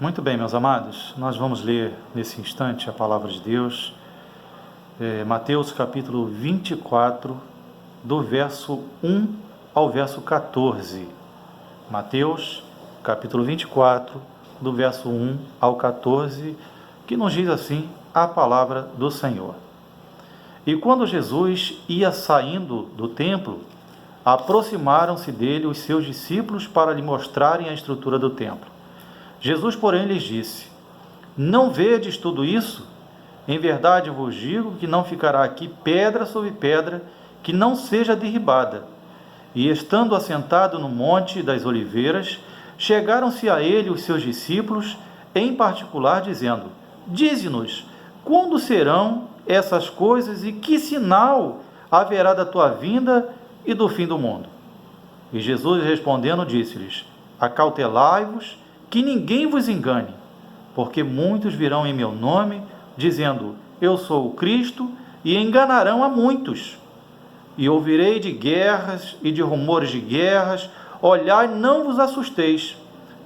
Muito bem, meus amados, nós vamos ler nesse instante a palavra de Deus, Mateus capítulo 24, do verso 1 ao verso 14. Mateus capítulo 24, do verso 1 ao 14, que nos diz assim a palavra do Senhor. E quando Jesus ia saindo do templo, aproximaram-se dele os seus discípulos para lhe mostrarem a estrutura do templo. Jesus, porém, lhes disse: Não vedes tudo isso? Em verdade vos digo que não ficará aqui pedra sobre pedra que não seja derribada. E estando assentado no monte das oliveiras, chegaram-se a ele os seus discípulos, em particular, dizendo: Dize-nos, quando serão essas coisas e que sinal haverá da tua vinda e do fim do mundo? E Jesus, respondendo, disse-lhes: Acautelai-vos, que ninguém vos engane, porque muitos virão em meu nome, dizendo: Eu sou o Cristo, e enganarão a muitos. E ouvirei de guerras e de rumores de guerras. Olhai, não vos assusteis,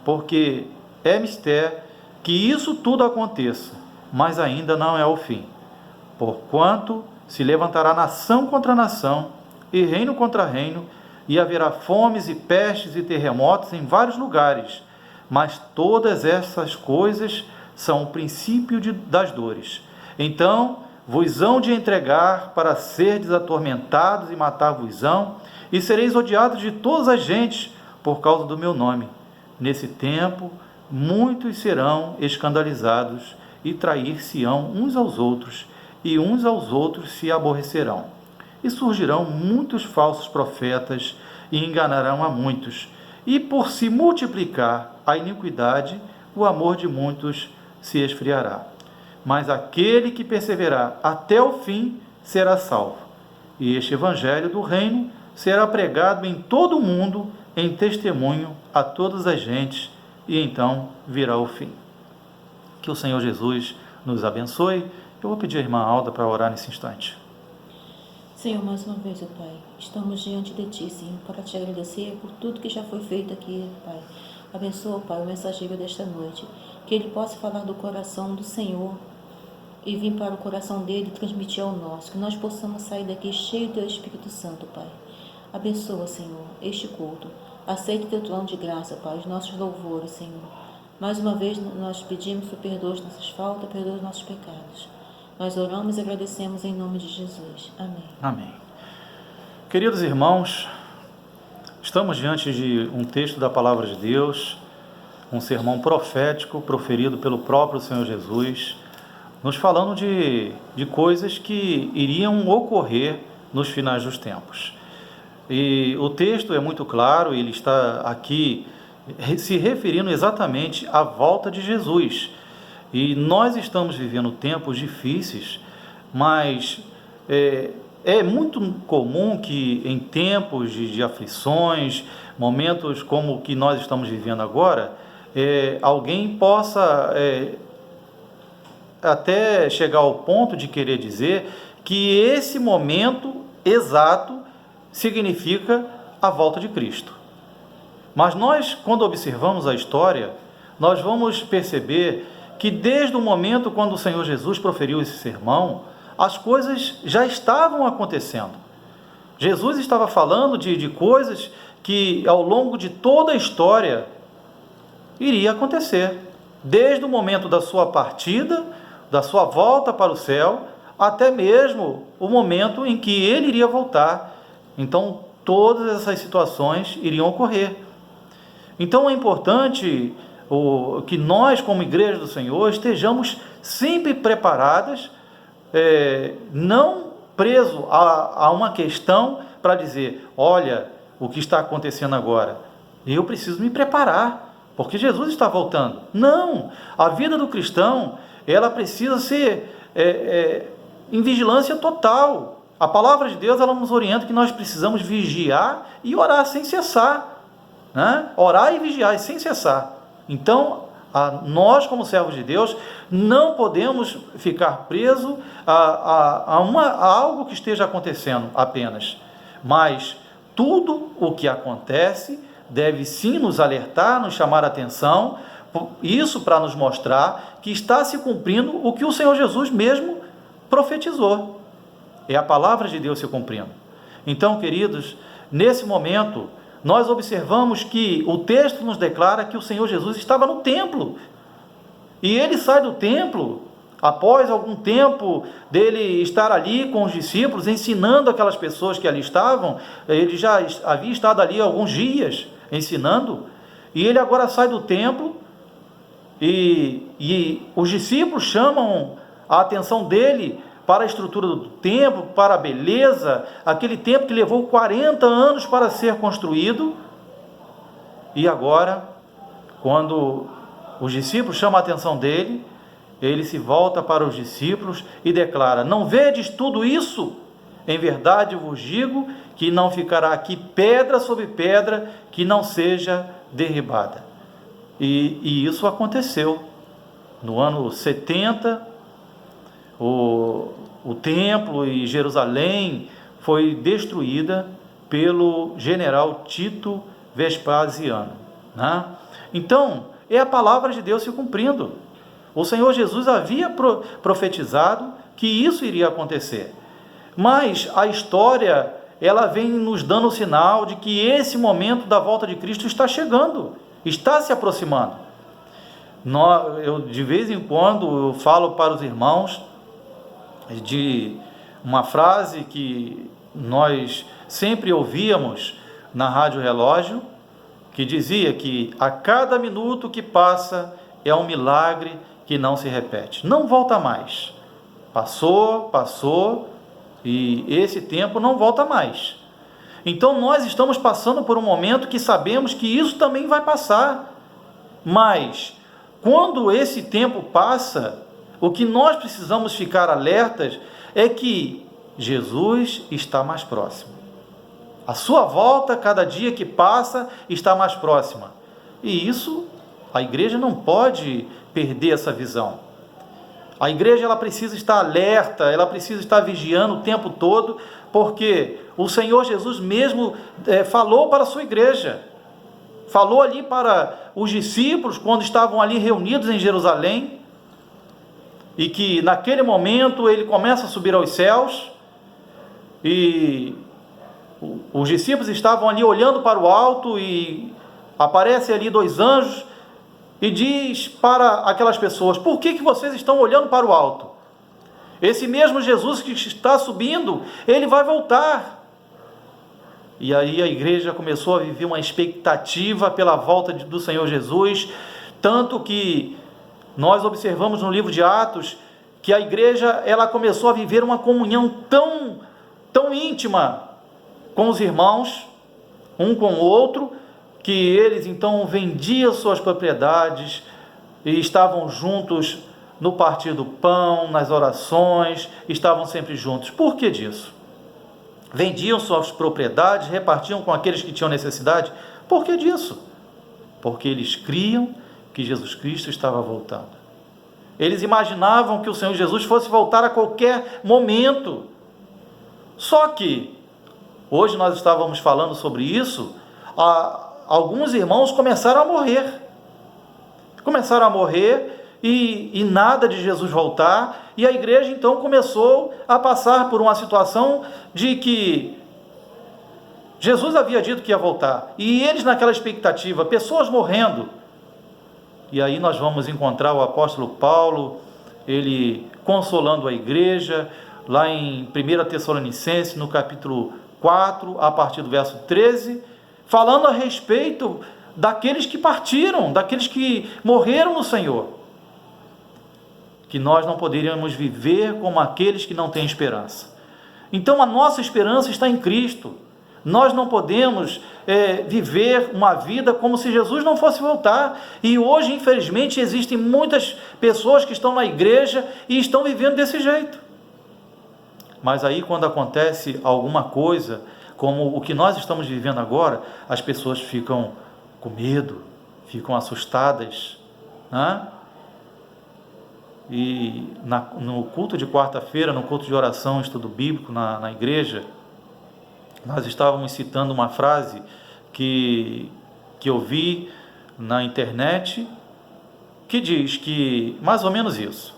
porque é mister que isso tudo aconteça, mas ainda não é o fim. Porquanto se levantará nação contra nação, e reino contra reino, e haverá fomes e pestes e terremotos em vários lugares. Mas todas essas coisas são o princípio das dores. Então vos hão de entregar para serdes atormentados e matar-vos-ão, e sereis odiados de todas as gentes por causa do meu nome. Nesse tempo, muitos serão escandalizados e trair-se-ão uns aos outros, e uns aos outros se aborrecerão. E surgirão muitos falsos profetas e enganarão a muitos. E por se multiplicar a iniquidade, o amor de muitos se esfriará. Mas aquele que perseverar até o fim será salvo. E este evangelho do reino será pregado em todo o mundo, em testemunho a todas as gentes, e então virá o fim. Que o Senhor Jesus nos abençoe. Eu vou pedir à irmã Alda para orar nesse instante. Senhor, mais uma vez, ó Pai, estamos diante de Ti, Senhor, para Te agradecer por tudo que já foi feito aqui, Pai. Abençoa, Pai, o mensageiro desta noite, que ele possa falar do coração do Senhor e vir para o coração dele e transmitir ao nosso, que nós possamos sair daqui cheio do Teu Espírito Santo, Pai. Abençoa, Senhor, este culto. Aceita o Teu trono de graça, Pai, os nossos louvores, Senhor. Mais uma vez nós pedimos que o perdoe as nossas faltas, perdoe os nossos pecados. Nós oramos e agradecemos em nome de Jesus. Amém. Amém. Queridos irmãos, estamos diante de um texto da Palavra de Deus, um sermão profético proferido pelo próprio Senhor Jesus, nos falando de coisas que iriam ocorrer nos finais dos tempos. E o texto é muito claro, ele está aqui se referindo exatamente à volta de Jesus. E nós estamos vivendo tempos difíceis, mas é muito comum que em tempos de aflições, momentos como o que nós estamos vivendo agora, alguém possa até chegar ao ponto de querer dizer que esse momento exato significa a volta de Cristo. Mas nós, quando observamos a história, nós vamos perceber que desde o momento quando o Senhor Jesus proferiu esse sermão, as coisas já estavam acontecendo. Jesus estava falando de coisas que ao longo de toda a história iria acontecer. Desde o momento da sua partida, da sua volta para o céu, até mesmo o momento em que ele iria voltar. Então, todas essas situações iriam ocorrer. Então, é importante que nós, como Igreja do Senhor, estejamos sempre preparadas, não preso a uma questão para dizer: olha, o que está acontecendo agora, eu preciso me preparar, porque Jesus está voltando. Não! A vida do cristão, ela precisa ser em vigilância total. A palavra de Deus, ela nos orienta que nós precisamos vigiar e orar sem cessar, né? Orar e vigiar sem cessar. Então, nós, como servos de Deus, não podemos ficar presos a algo que esteja acontecendo apenas. Mas tudo o que acontece deve sim nos alertar, nos chamar a atenção, Isso para nos mostrar que está se cumprindo o que o Senhor Jesus mesmo profetizou. É a palavra de Deus se cumprindo. Então, queridos, nesse momento, nós observamos que o texto nos declara que o Senhor Jesus estava no templo. E ele sai do templo, após algum tempo dele estar ali com os discípulos, ensinando aquelas pessoas que ali estavam. Ele já havia estado ali alguns dias ensinando, e ele agora sai do templo, e os discípulos chamam a atenção dele para a estrutura do templo, para a beleza, aquele templo que levou 40 anos para ser construído. E agora, quando os discípulos chamam a atenção dele, ele se volta para os discípulos e declara: não vedes tudo isso? Em verdade vos digo que não ficará aqui pedra sobre pedra que não seja derribada. E isso aconteceu. No ano 70, o templo e Jerusalém foi destruída pelo general Tito Vespasiano, né? Então, é a palavra de Deus se cumprindo. O Senhor Jesus havia profetizado que isso iria acontecer. Mas a história, ela vem nos dando o sinal de que esse momento da volta de Cristo está chegando, está se aproximando. Eu, de vez em quando, eu falo para os irmãos de uma frase que nós sempre ouvíamos na Rádio Relógio, que dizia que a cada minuto que passa é um milagre que não se repete, não volta mais. Passou, e esse tempo não volta mais. Então nós estamos passando por um momento que sabemos que isso também vai passar, mas quando esse tempo passa, o que nós precisamos ficar alertas é que Jesus está mais próximo. A sua volta, cada dia que passa, está mais próxima. E isso, a igreja não pode perder essa visão. A igreja, ela precisa estar alerta, ela precisa estar vigiando o tempo todo, porque o Senhor Jesus mesmo falou para a sua igreja. Falou ali para os discípulos, quando estavam ali reunidos em Jerusalém, e que naquele momento ele começa a subir aos céus, e os discípulos estavam ali olhando para o alto, e aparecem ali 2 anjos, e diz para aquelas pessoas: por que vocês estão olhando para o alto? Esse mesmo Jesus que está subindo, ele vai voltar. E aí a igreja começou a viver uma expectativa pela volta do Senhor Jesus, tanto que nós observamos no livro de Atos que a igreja, ela começou a viver uma comunhão tão íntima com os irmãos, um com o outro, que eles então vendiam suas propriedades e estavam juntos no partir do pão, nas orações, estavam sempre juntos. Por que disso? Vendiam suas propriedades, repartiam com aqueles que tinham necessidade. Por que disso? Porque eles criam que Jesus Cristo estava voltando. Eles imaginavam que o Senhor Jesus fosse voltar a qualquer momento. Só que, hoje nós estávamos falando sobre isso, alguns irmãos começaram a morrer. Começaram a morrer e nada de Jesus voltar, e a igreja então começou a passar por uma situação de que Jesus havia dito que ia voltar, e eles naquela expectativa, pessoas morrendo. E aí nós vamos encontrar o apóstolo Paulo, ele consolando a igreja, lá em 1 Tessalonicenses, no capítulo 4, a partir do verso 13, falando a respeito daqueles que partiram, daqueles que morreram no Senhor, que nós não poderíamos viver como aqueles que não têm esperança. Então a nossa esperança está em Cristo. Nós não podemos viver uma vida como se Jesus não fosse voltar. E hoje, infelizmente, existem muitas pessoas que estão na igreja e estão vivendo desse jeito. Mas aí, quando acontece alguma coisa, como o que nós estamos vivendo agora, as pessoas ficam com medo, ficam assustadas, né? E no culto de quarta-feira, no culto de oração, estudo bíblico na igreja, nós estávamos citando uma frase que eu vi na internet que diz que, mais ou menos isso,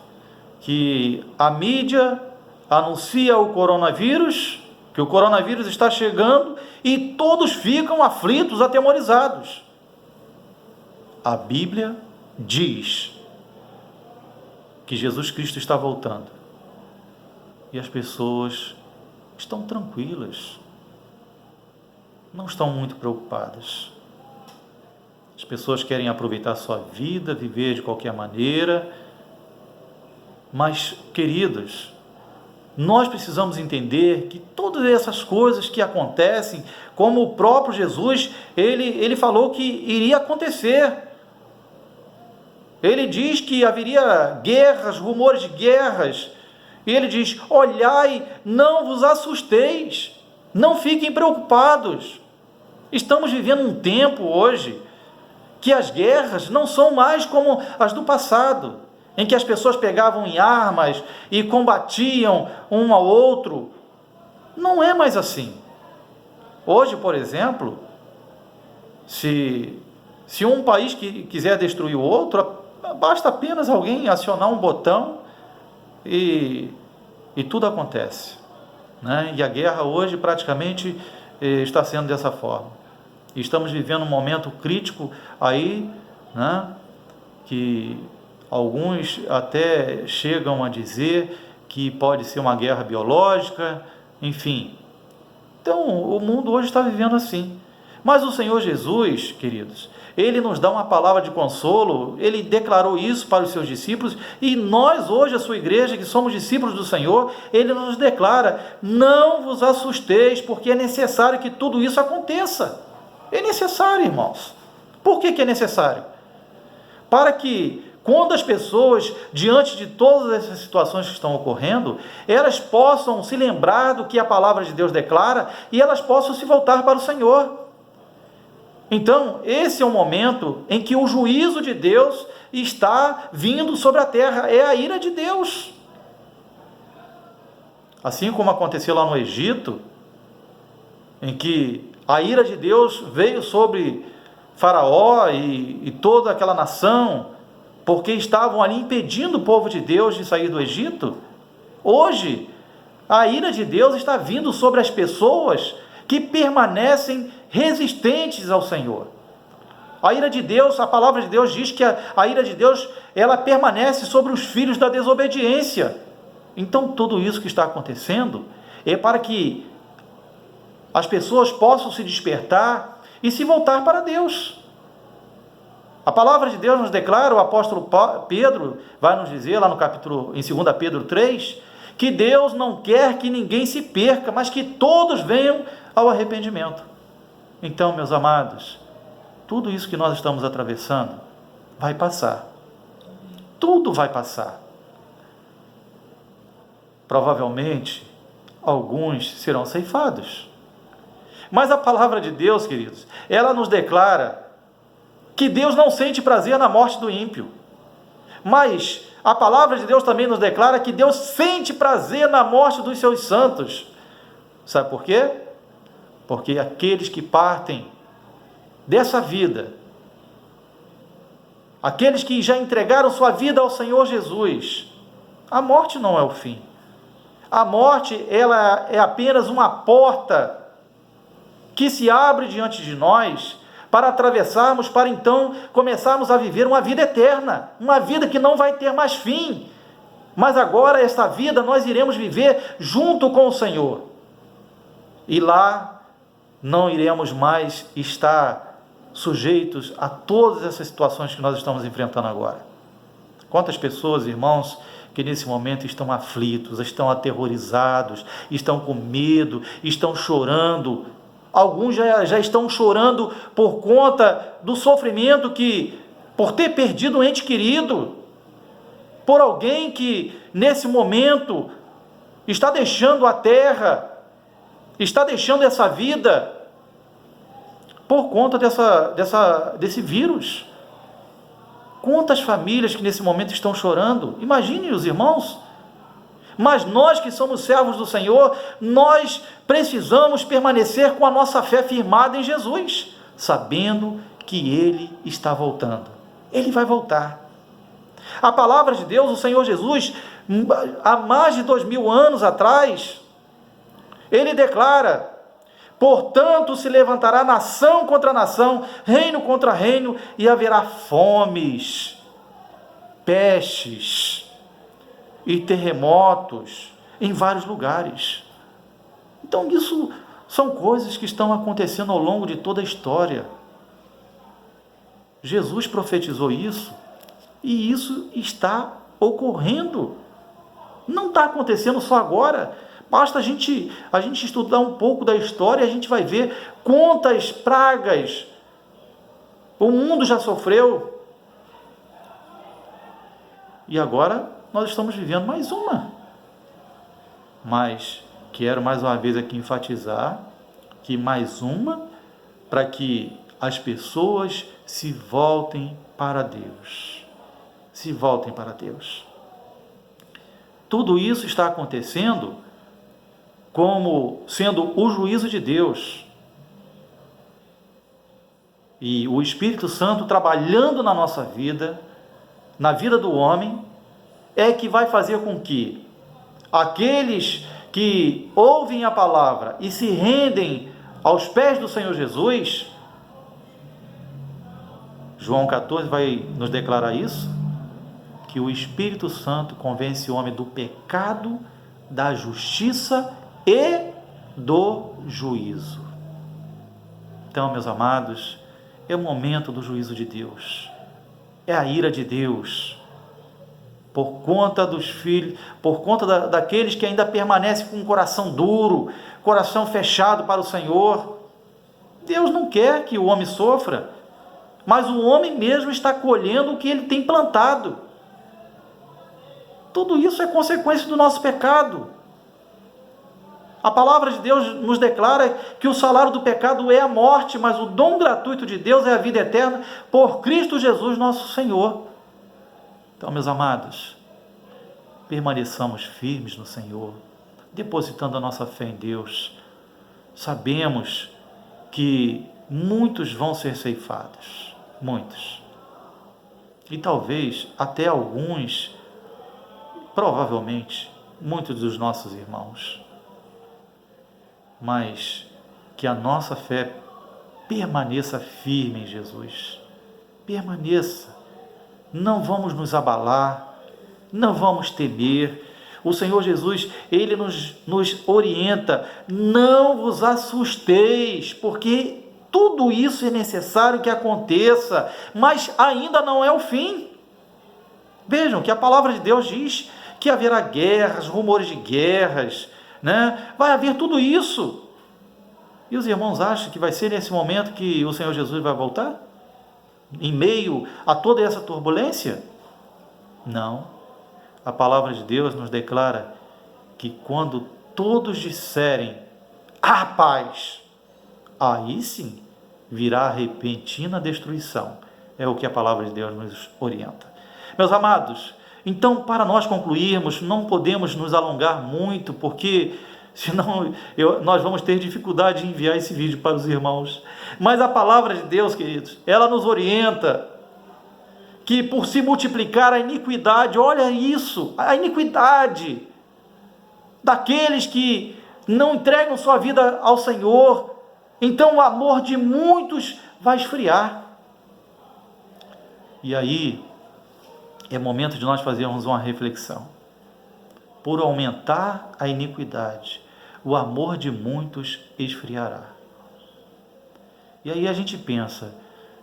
que a mídia anuncia o coronavírus, que o coronavírus está chegando e todos ficam aflitos, atemorizados. A Bíblia diz que Jesus Cristo está voltando e as pessoas estão tranquilas, não estão muito preocupadas. As pessoas querem aproveitar a sua vida, viver de qualquer maneira, mas, queridos, nós precisamos entender que todas essas coisas que acontecem, como o próprio Jesus, ele falou que iria acontecer. Ele diz que haveria guerras, rumores de guerras, e ele diz: olhai, não vos assusteis, não fiquem preocupados. Estamos vivendo um tempo hoje que as guerras não são mais como as do passado, em que as pessoas pegavam em armas e combatiam um ao outro. Não é mais assim. Hoje, por exemplo, se um país quiser destruir o outro, basta apenas alguém acionar um botão e tudo acontece, né? E a guerra hoje praticamente está sendo dessa forma. Estamos vivendo um momento crítico aí, né? Que alguns até chegam a dizer que pode ser uma guerra biológica, enfim. Então, o mundo hoje está vivendo assim. Mas o Senhor Jesus, queridos, Ele nos dá uma palavra de consolo, Ele declarou isso para os seus discípulos, e nós hoje, a sua igreja, que somos discípulos do Senhor, Ele nos declara: não vos assusteis, porque é necessário que tudo isso aconteça. É necessário, irmãos. Por que é necessário? Para que, quando as pessoas, diante de todas essas situações que estão ocorrendo, elas possam se lembrar do que a palavra de Deus declara e elas possam se voltar para o Senhor. Então, esse é o momento em que o juízo de Deus está vindo sobre a terra, é a ira de Deus. Assim como aconteceu lá no Egito, em que a ira de Deus veio sobre Faraó e toda aquela nação, porque estavam ali impedindo o povo de Deus de sair do Egito. Hoje, a ira de Deus está vindo sobre as pessoas que permanecem resistentes ao Senhor. A ira de Deus, a palavra de Deus diz que a ira de Deus, ela permanece sobre os filhos da desobediência. Então, tudo isso que está acontecendo é para que as pessoas possam se despertar e se voltar para Deus. A palavra de Deus nos declara, o apóstolo Pedro vai nos dizer lá no capítulo, em 2 Pedro 3, que Deus não quer que ninguém se perca, mas que todos venham ao arrependimento. Então, meus amados, tudo isso que nós estamos atravessando vai passar. Tudo vai passar. Provavelmente, alguns serão ceifados. Mas a palavra de Deus, queridos, ela nos declara que Deus não sente prazer na morte do ímpio. Mas a palavra de Deus também nos declara que Deus sente prazer na morte dos seus santos. Sabe por quê? Porque aqueles que partem dessa vida, aqueles que já entregaram sua vida ao Senhor Jesus, a morte não é o fim. A morte, ela é apenas uma porta que se abre diante de nós para atravessarmos, para então começarmos a viver uma vida eterna, uma vida que não vai ter mais fim. Mas agora esta vida nós iremos viver junto com o Senhor. E lá não iremos mais estar sujeitos a todas essas situações que nós estamos enfrentando agora. Quantas pessoas, irmãos, que nesse momento estão aflitos, estão aterrorizados, estão com medo, estão chorando. Alguns já estão chorando por conta do sofrimento por ter perdido um ente querido, por alguém que nesse momento está deixando a terra, está deixando essa vida por conta desse vírus. Quantas famílias que nesse momento estão chorando? Imagine os irmãos. Mas nós que somos servos do Senhor, nós precisamos permanecer com a nossa fé firmada em Jesus, sabendo que Ele está voltando. Ele vai voltar. A palavra de Deus, o Senhor Jesus, há mais de 2000 anos atrás, ele declara: portanto se levantará nação contra nação, reino contra reino, e haverá fomes, pestes e terremotos em vários lugares. Então isso são coisas que estão acontecendo ao longo de toda a história. Jesus profetizou isso, e isso está ocorrendo. Não está acontecendo só agora. Basta a gente estudar um pouco da história, e a gente vai ver quantas pragas o mundo já sofreu. E agora nós estamos vivendo mais uma. Mas quero mais uma vez aqui enfatizar que mais uma, para que as pessoas se voltem para Deus. Se voltem para Deus. Tudo isso está acontecendo como sendo o juízo de Deus. E o Espírito Santo trabalhando na nossa vida, na vida do homem, é que vai fazer com que aqueles que ouvem a palavra e se rendem aos pés do Senhor Jesus, João 14 vai nos declarar isso, que o Espírito Santo convence o homem do pecado, da justiça e do juízo. Então, meus amados, é o momento do juízo de Deus, é a ira de Deus, por conta dos filhos, por conta daqueles que ainda permanecem com um coração duro, coração fechado para o Senhor. Deus não quer que o homem sofra, mas o homem mesmo está colhendo o que ele tem plantado. Tudo isso é consequência do nosso pecado. A palavra de Deus nos declara que o salário do pecado é a morte, mas o dom gratuito de Deus é a vida eterna por Cristo Jesus nosso Senhor. Então, meus amados, permaneçamos firmes no Senhor, depositando a nossa fé em Deus. Sabemos que muitos vão ser ceifados, muitos. E talvez até alguns, provavelmente, muitos dos nossos irmãos. Mas que a nossa fé permaneça firme em Jesus. Permaneça. Não vamos nos abalar, não vamos temer. O Senhor Jesus, Ele nos orienta: não vos assusteis, porque tudo isso é necessário que aconteça, mas ainda não é o fim. Vejam que a palavra de Deus diz que haverá guerras, rumores de guerras, né? Vai haver tudo isso. E os irmãos acham que vai ser nesse momento que o Senhor Jesus vai voltar? Em meio a toda essa turbulência? Não. A palavra de Deus nos declara que quando todos disserem a paz, aí sim virá a repentina destruição. É o que a palavra de Deus nos orienta. Meus amados, então, para nós concluirmos, não podemos nos alongar muito, porque senão nós vamos ter dificuldade de enviar esse vídeo para os irmãos. Mas a palavra de Deus, queridos, ela nos orienta que por se multiplicar a iniquidade, olha isso, a iniquidade daqueles que não entregam sua vida ao Senhor, então o amor de muitos vai esfriar. E aí é momento de nós fazermos uma reflexão. Por aumentar a iniquidade, o amor de muitos esfriará. E aí a gente pensa,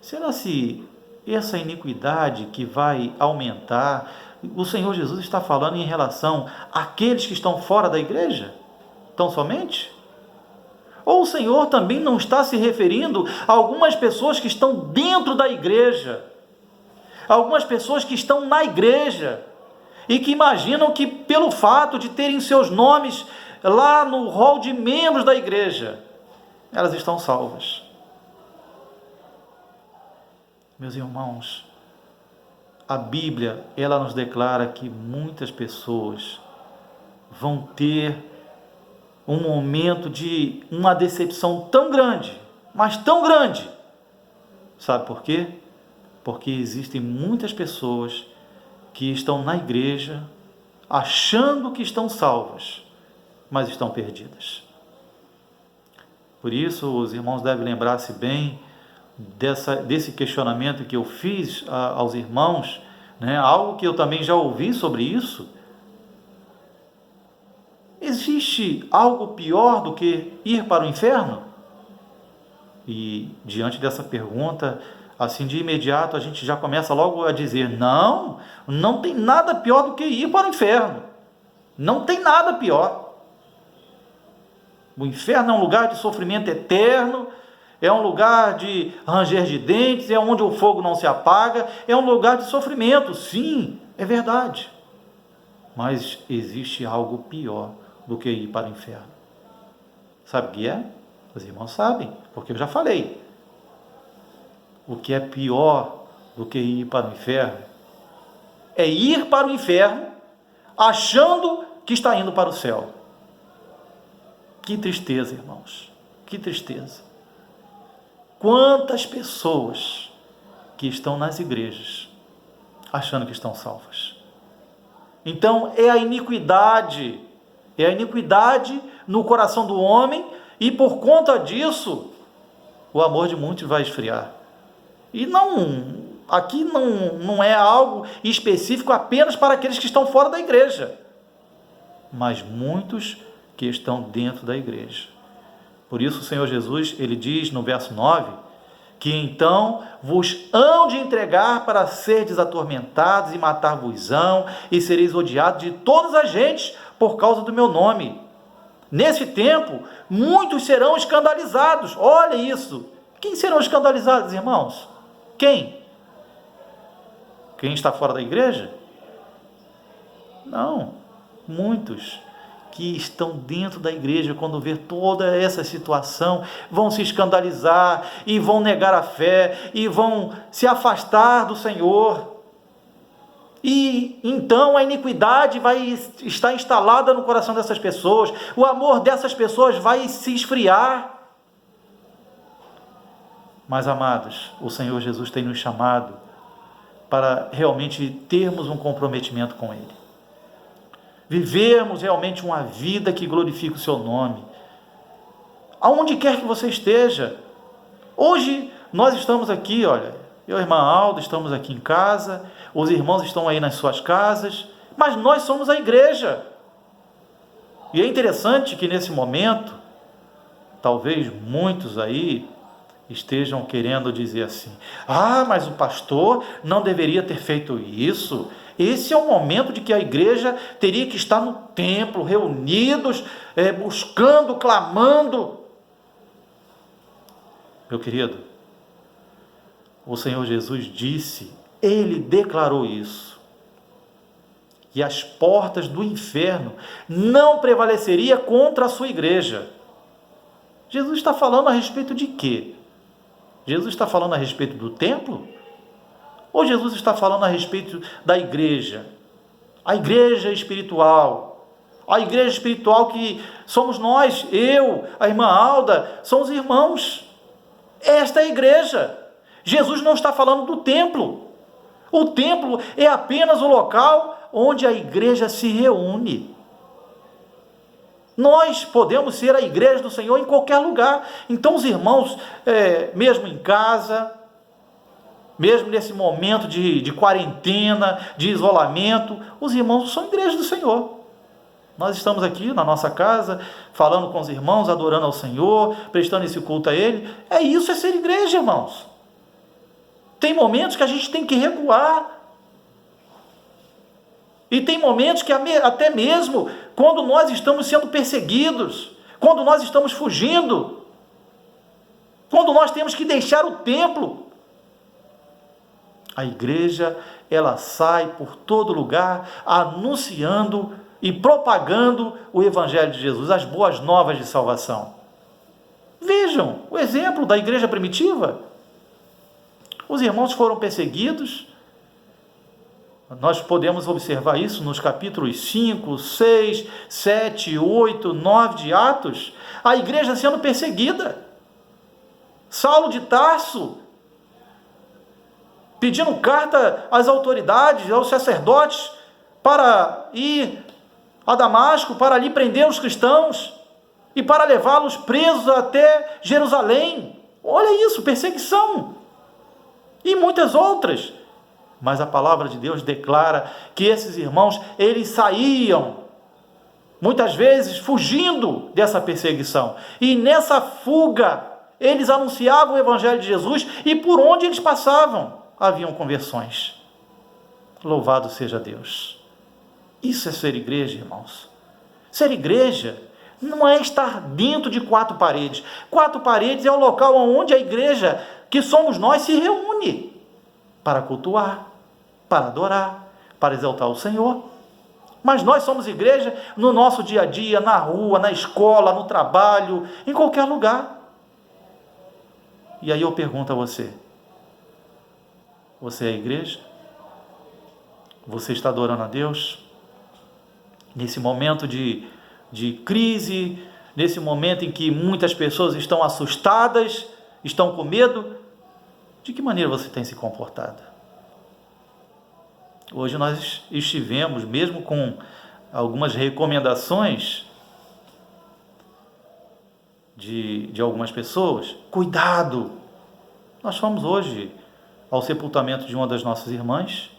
será se essa iniquidade que vai aumentar, o Senhor Jesus está falando em relação àqueles que estão fora da igreja? Tão somente? Ou o Senhor também não está se referindo a algumas pessoas que estão dentro da igreja, algumas pessoas que estão na igreja, e que imaginam que pelo fato de terem seus nomes lá no rol de membros da igreja, elas estão salvas? Meus irmãos, a Bíblia, ela nos declara que muitas pessoas vão ter um momento de uma decepção tão grande, mas tão grande. Sabe por quê? Porque existem muitas pessoas que estão na igreja, achando que estão salvas, mas estão perdidas. Por isso, os irmãos devem lembrar-se bem desse questionamento que eu fiz aos irmãos, né? Algo que eu também já ouvi sobre isso. Existe algo pior do que ir para o inferno? E diante dessa pergunta, assim de imediato a gente já começa logo a dizer: não, não tem nada pior do que ir para o inferno. Não tem nada pior. O inferno é um lugar de sofrimento eterno, é um lugar de ranger de dentes, é onde o fogo não se apaga, é um lugar de sofrimento. Sim, é verdade. Mas existe algo pior do que ir para o inferno. Sabe o que é? Os irmãos sabem, porque eu já falei. O que é pior do que ir para o inferno é ir para o inferno achando que está indo para o céu. Que tristeza, irmãos, que tristeza. Quantas pessoas que estão nas igrejas achando que estão salvas. Então é a iniquidade no coração do homem, e por conta disso o amor de muitos vai esfriar. E aqui não é algo específico apenas para aqueles que estão fora da igreja, mas muitos que estão dentro da igreja. Por isso o Senhor Jesus, ele diz no verso 9, que então vos hão de entregar para serdes atormentados e matar-vos-ão, e sereis odiados de todas as gentes por causa do meu nome. Nesse tempo, muitos serão escandalizados. Olha isso. Quem serão escandalizados, irmãos? Quem? Quem está fora da igreja? Não, muitos que estão dentro da igreja, quando ver toda essa situação, vão se escandalizar e vão negar a fé e vão se afastar do Senhor. E então a iniquidade vai estar instalada no coração dessas pessoas, o amor dessas pessoas vai se esfriar. Mas, amados, o Senhor Jesus tem nos chamado para realmente termos um comprometimento com Ele. Vivermos realmente uma vida que glorifique o seu nome. Aonde quer que você esteja. Hoje nós estamos aqui, olha, eu e a irmã Alda estamos aqui em casa, os irmãos estão aí nas suas casas, mas nós somos a igreja. E é interessante que nesse momento, talvez muitos aí estejam querendo dizer assim: ah, mas o pastor não deveria ter feito isso. Esse é o momento de que a igreja teria que estar no templo, reunidos, buscando, clamando. Meu querido, o Senhor Jesus disse, Ele declarou isso, que as portas do inferno não prevaleceria contra a sua igreja. Jesus está falando a respeito de quê? Jesus está falando a respeito do templo? Ou Jesus está falando a respeito da igreja? A igreja espiritual. A igreja espiritual que somos nós, eu, a irmã Alda, somos irmãos. Esta é a igreja. Jesus não está falando do templo. O templo é apenas o local onde a igreja se reúne. Nós podemos ser a igreja do Senhor em qualquer lugar. Então os irmãos, mesmo em casa, mesmo nesse momento de quarentena, de isolamento, os irmãos são igreja do Senhor. Nós estamos aqui na nossa casa, falando com os irmãos, adorando ao Senhor, prestando esse culto a Ele. Isso é ser igreja, irmãos. Tem momentos que a gente tem que recuar. E tem momentos que até mesmo quando nós estamos sendo perseguidos, quando nós estamos fugindo, quando nós temos que deixar o templo, a igreja, ela sai por todo lugar, anunciando e propagando o Evangelho de Jesus, as boas novas de salvação. Vejam o exemplo da igreja primitiva. Os irmãos foram perseguidos. Nós podemos observar isso nos capítulos 5, 6, 7, 8, 9 de Atos. A igreja sendo perseguida. Saulo de Tarso pedindo carta às autoridades, aos sacerdotes, para ir a Damasco, para ali prender os cristãos e para levá-los presos até Jerusalém. Olha isso, perseguição. E muitas outras. Mas a palavra de Deus declara que esses irmãos, eles saíam, muitas vezes, fugindo dessa perseguição. E nessa fuga, eles anunciavam o Evangelho de Jesus e por onde eles passavam, haviam conversões. Louvado seja Deus. Isso é ser igreja, irmãos. Ser igreja não é estar dentro de quatro paredes. Quatro paredes é o local onde a igreja, que somos nós, se reúne para cultuar, para adorar, para exaltar o Senhor. Mas nós somos igreja no nosso dia a dia, na rua, na escola, no trabalho, em qualquer lugar. E aí eu pergunto a você: você é a igreja? Você está adorando a Deus? Nesse momento de crise, nesse momento em que muitas pessoas estão assustadas, estão com medo, de que maneira você tem se comportado? Hoje nós estivemos, mesmo com algumas recomendações de algumas pessoas, cuidado. Nós fomos hoje ao sepultamento de uma das nossas irmãs,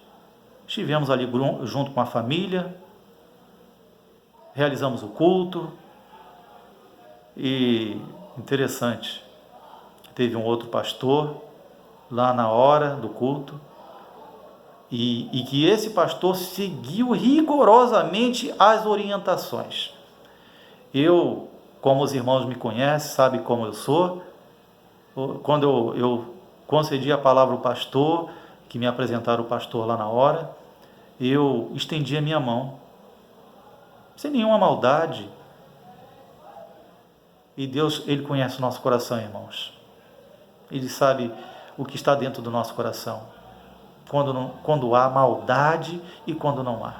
estivemos ali junto com a família, realizamos o culto, e interessante, teve um outro pastor lá na hora do culto, e que esse pastor seguiu rigorosamente as orientações. Eu, como os irmãos me conhecem, sabem como eu sou, quando eu concedi a palavra ao pastor, que me apresentaram o pastor lá na hora, eu estendi a minha mão, sem nenhuma maldade. E Deus, Ele conhece o nosso coração, irmãos. Ele sabe o que está dentro do nosso coração, quando há maldade e quando não há.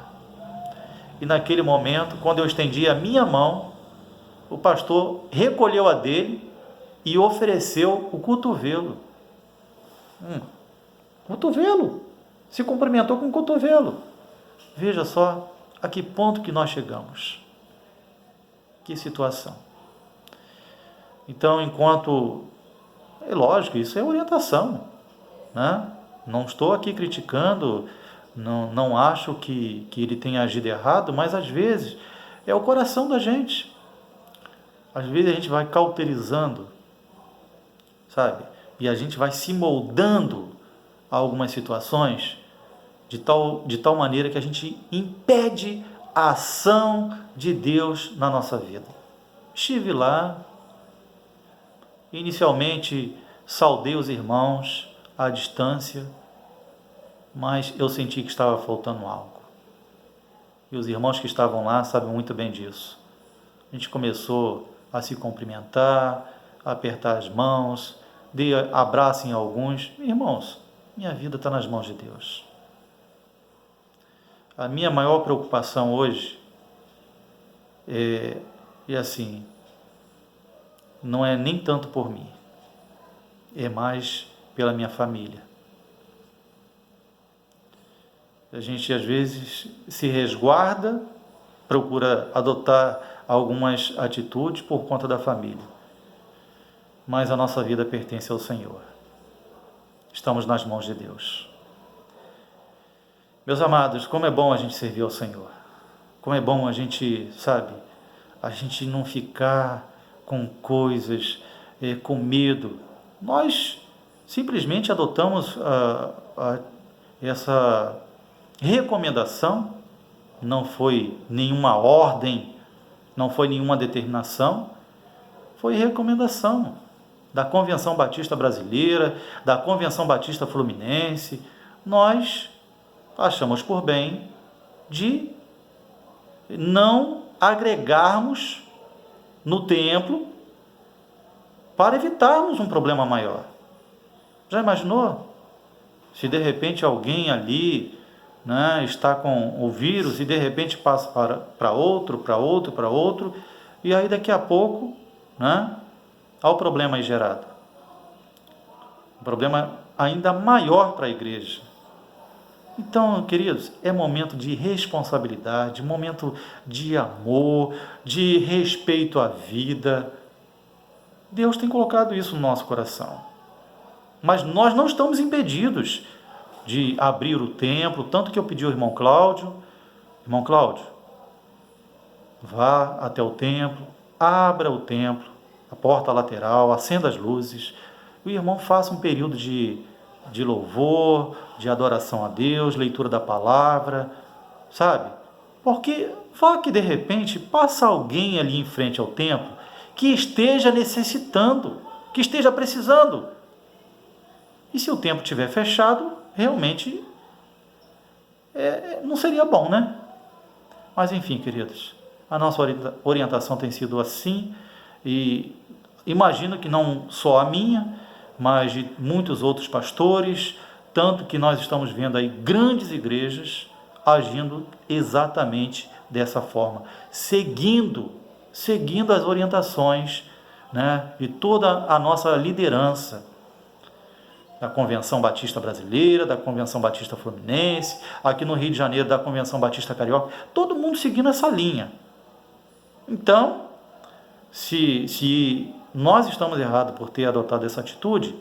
E naquele momento, quando eu estendi a minha mão, o pastor recolheu a dele e ofereceu o cotovelo. Cotovelo. Se cumprimentou com o cotovelo. Veja só a que ponto que nós chegamos. Que situação. Então, enquanto... É lógico, isso é orientação, né? Não estou aqui criticando, não acho que ele tenha agido errado, mas às vezes é o coração da gente. Às vezes a gente vai cauterizando, sabe? E a gente vai se moldando a algumas situações de tal maneira que a gente impede a ação de Deus na nossa vida. Estive lá, inicialmente saudei os irmãos à distância, mas eu senti que estava faltando algo. E os irmãos que estavam lá sabem muito bem disso. A gente começou a se cumprimentar, a apertar as mãos, dei abraço em alguns. Irmãos, minha vida está nas mãos de Deus. A minha maior preocupação hoje é assim, não é nem tanto por mim, é mais pela minha família. A gente às vezes se resguarda, procura adotar algumas atitudes por conta da família, mas a nossa vida pertence ao Senhor. Estamos nas mãos de Deus. Meus amados, como é bom a gente servir ao Senhor. Como é bom a gente, sabe, a gente não ficar com coisas, com medo. Nós simplesmente adotamos essa recomendação, não foi nenhuma ordem, não foi nenhuma determinação, foi recomendação da Convenção Batista Brasileira, da Convenção Batista Fluminense. Nós achamos por bem de não agregarmos no templo para evitarmos um problema maior. Já imaginou? Se de repente alguém ali, né, está com o vírus e de repente passa para outro, e aí daqui a pouco, né, há o problema aí gerado. O problema ainda maior para a igreja. Então, queridos, é momento de responsabilidade, momento de amor, de respeito à vida. Deus tem colocado isso no nosso coração. Mas nós não estamos impedidos de abrir o templo, tanto que eu pedi ao irmão Cláudio, vá até o templo, abra o templo, a porta lateral, acenda as luzes, o irmão faça um período de louvor, de adoração a Deus, leitura da palavra, sabe? Porque vá que de repente passa alguém ali em frente ao templo que esteja necessitando, que esteja precisando. E se o templo estiver fechado, realmente não seria bom, né? Mas enfim, queridos, a nossa orientação tem sido assim, e imagino que não só a minha, mas de muitos outros pastores, tanto que nós estamos vendo aí grandes igrejas agindo exatamente dessa forma, seguindo as orientações, né, de toda a nossa liderança, da Convenção Batista Brasileira, da Convenção Batista Fluminense, aqui no Rio de Janeiro, da Convenção Batista Carioca, todo mundo seguindo essa linha. Então, se nós estamos errados por ter adotado essa atitude,